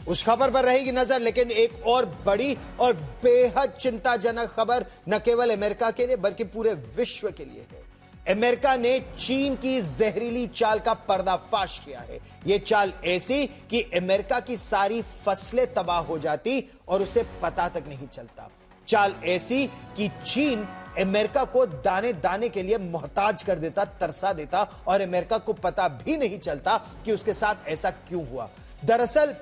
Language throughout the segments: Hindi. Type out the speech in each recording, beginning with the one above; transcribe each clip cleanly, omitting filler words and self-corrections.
उस खबर पर रहेगी नजर, लेकिन एक और बड़ी और बेहद चिंताजनक खबर न केवल अमेरिका के लिए बल्कि पूरे विश्व के लिए है। अमेरिका ने चीन की जहरीली चाल का पर्दाफाश किया है। यह चाल ऐसी कि अमेरिका की सारी फसलें तबाह हो जाती और उसे पता तक नहीं चलता। चाल ऐसी कि चीन अमेरिका को दाने दाने के लिए मोहताज कर देता, तरसा देता, और अमेरिका को पता भी नहीं चलता कि उसके साथ ऐसा क्यों हुआ। दरअसल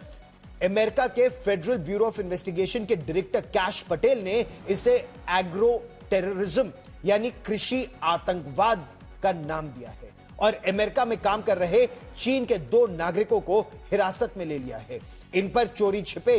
अमेरिका के फेडरल ब्यूरो ऑफ इन्वेस्टिगेशन के डायरेक्टर कैश पटेल ने इसे एग्रो टेररिज्म यानी कृषि आतंकवाद का नाम दिया है और अमेरिका में काम कर रहे चीन के 2 नागरिकों को हिरासत में ले लिया है। इन पर चोरी छिपे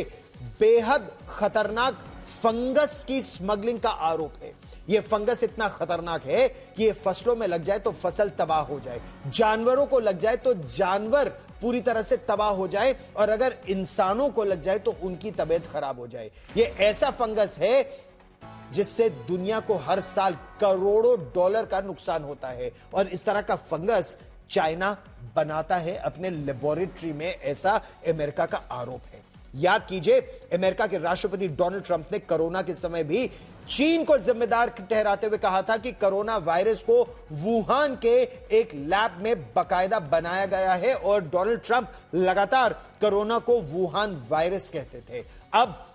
बेहद खतरनाक फंगस की स्मगलिंग का आरोप है। यह फंगस इतना खतरनाक है कि यह फसलों में लग जाए तो फसल तबाह हो जाए, जानवरों को लग जाए तो जानवर पूरी तरह से तबाह हो जाए, और अगर इंसानों को लग जाए तो उनकी तबीयत खराब हो जाए। यह ऐसा फंगस है जिससे दुनिया को हर साल करोड़ों डॉलर का नुकसान होता है, और इस तरह का फंगस चाइना बनाता है अपने लेबोरेटरी में, ऐसा अमेरिका का आरोप है। याद कीजिए, अमेरिका के राष्ट्रपति डोनाल्ड ट्रंप ने कोरोना के समय भी चीन को जिम्मेदार ठहराते हुए कहा था कि कोरोना वायरस को वुहान के एक लैब में बाकायदा बनाया गया है, और डोनाल्ड ट्रंप लगातार कोरोना को वुहान वायरस कहते थे। अब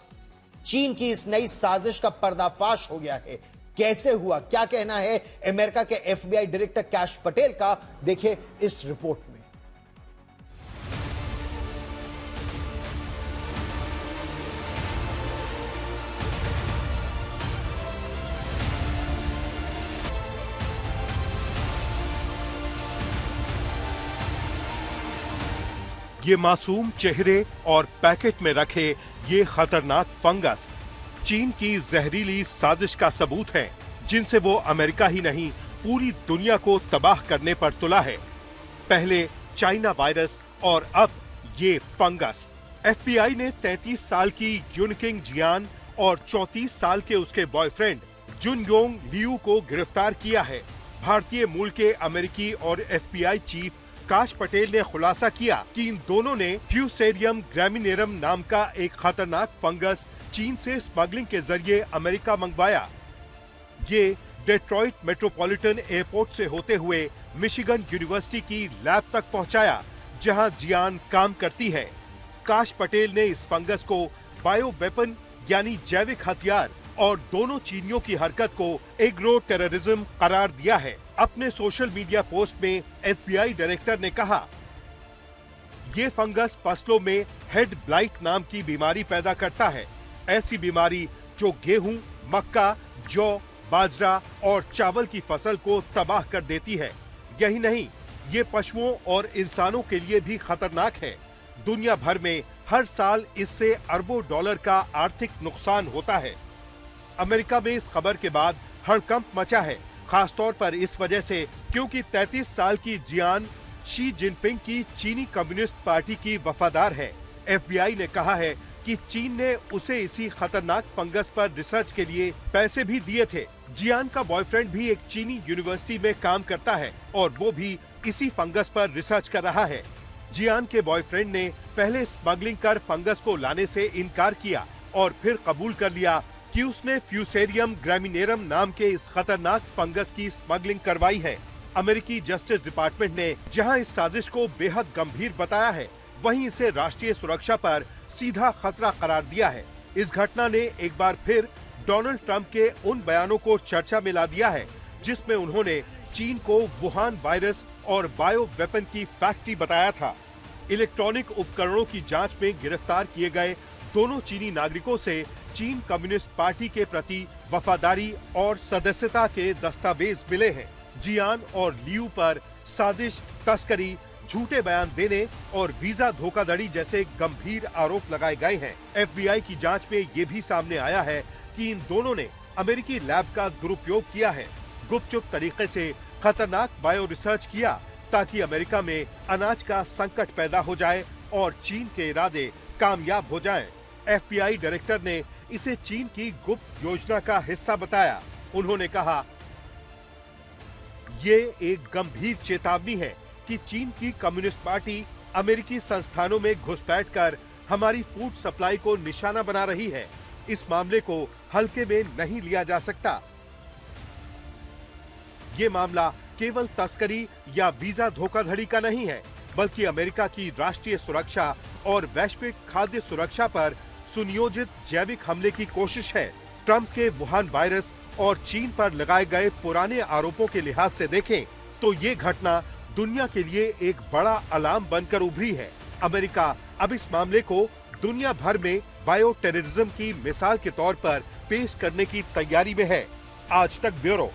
चीन की इस नई साजिश का पर्दाफाश हो गया है। कैसे हुआ, क्या कहना है अमेरिका के FBI डायरेक्टर कैश पटेल का, देखिए इस रिपोर्ट में। ये मासूम चेहरे और पैकेट में रखे ये खतरनाक फंगस चीन की जहरीली साजिश का सबूत है, जिनसे वो अमेरिका ही नहीं पूरी दुनिया को तबाह करने पर तुला है। पहले चाइना वायरस और अब ये फंगस। FBI ने 33 साल की यूनकिंग जियान और 34 साल के उसके बॉयफ्रेंड जुनयोंग लियू को गिरफ्तार किया है। भारतीय मूल के अमेरिकी और FBI चीफ काश पटेल ने खुलासा किया कि इन दोनों ने फ्यूसेरियम ग्रामिनेरम नाम का एक खतरनाक फंगस चीन से स्मगलिंग के जरिए अमेरिका मंगवाया। ये डेट्रॉइट मेट्रोपॉलिटन एयरपोर्ट से होते हुए मिशिगन यूनिवर्सिटी की लैब तक पहुंचाया, जहां जियान काम करती है। काश पटेल ने इस फंगस को बायो वेपन यानी जैविक हथियार और दोनों चीनियों की हरकत को एग्रो टेररिज्म करार दिया है। अपने सोशल मीडिया पोस्ट में FBI डायरेक्टर ने कहा, ये फंगस फसलों में हेड ब्लाइट नाम की बीमारी पैदा करता है। ऐसी बीमारी जो गेहूं, मक्का, जौ, बाजरा और चावल की फसल को तबाह कर देती है। यही नहीं, ये पशुओं और इंसानों के लिए भी खतरनाक है। दुनिया भर में हर साल इससे अरबों डॉलर का आर्थिक नुकसान होता है। अमेरिका में इस खबर के बाद हड़कंप मचा है, खासतौर पर इस वजह से क्योंकि 33 साल की जियान शी जिनपिंग की चीनी कम्युनिस्ट पार्टी की वफादार है। FBI ने कहा है कि चीन ने उसे इसी खतरनाक फंगस पर रिसर्च के लिए पैसे भी दिए थे। जियान का बॉयफ्रेंड भी एक चीनी यूनिवर्सिटी में काम करता है और वो भी इसी फंगस पर रिसर्च कर रहा है। जियान के बॉयफ्रेंड ने पहले स्मगलिंग कर फंगस को लाने से इनकार किया और फिर कबूल कर लिया कि उसने फ्यूसेरियम ग्रामिनेरम नाम के इस खतरनाक फंगस की स्मगलिंग करवाई है। अमेरिकी जस्टिस डिपार्टमेंट ने जहां इस साजिश को बेहद गंभीर बताया है, वहीं इसे राष्ट्रीय सुरक्षा पर सीधा खतरा करार दिया है। इस घटना ने एक बार फिर डोनाल्ड ट्रंप के उन बयानों को चर्चा में ला दिया है, जिसमें उन्होंने चीन को वुहान वायरस और बायो वेपन की फैक्ट्री बताया था। इलेक्ट्रॉनिक उपकरणों की जांच में गिरफ्तार किए गए दोनों चीनी नागरिकों से चीन कम्युनिस्ट पार्टी के प्रति वफादारी और सदस्यता के दस्तावेज मिले हैं। जियान और लियू पर साजिश, तस्करी, झूठे बयान देने और वीजा धोखाधड़ी जैसे गंभीर आरोप लगाए गए हैं। FBI की जांच में ये भी सामने आया है कि इन दोनों ने अमेरिकी लैब का दुरुपयोग किया है, गुपचुप तरीके से खतरनाक बायो रिसर्च किया ताकि अमेरिका में अनाज का संकट पैदा हो जाए और चीन के इरादे कामयाब हो जाएं। FBI डायरेक्टर ने इसे चीन की गुप्त योजना का हिस्सा बताया। उन्होंने कहा, ये एक गंभीर चेतावनी है कि चीन की कम्युनिस्ट पार्टी अमेरिकी संस्थानों में घुसपैठ कर हमारी फूड सप्लाई को निशाना बना रही है। इस मामले को हल्के में नहीं लिया जा सकता। ये मामला केवल तस्करी या वीजा धोखाधड़ी का नहीं है, बल्कि अमेरिका की राष्ट्रीय सुरक्षा और वैश्विक खाद्य सुरक्षा पर सुनियोजित जैविक हमले की कोशिश है। ट्रंप के वुहान वायरस और चीन पर लगाए गए पुराने आरोपों के लिहाज से देखें तो ये घटना दुनिया के लिए एक बड़ा अलार्म बनकर उभरी है। अमेरिका अब इस मामले को दुनिया भर में बायो टेररिज्म की मिसाल के तौर पर पेश करने की तैयारी में है। आज तक ब्यूरो।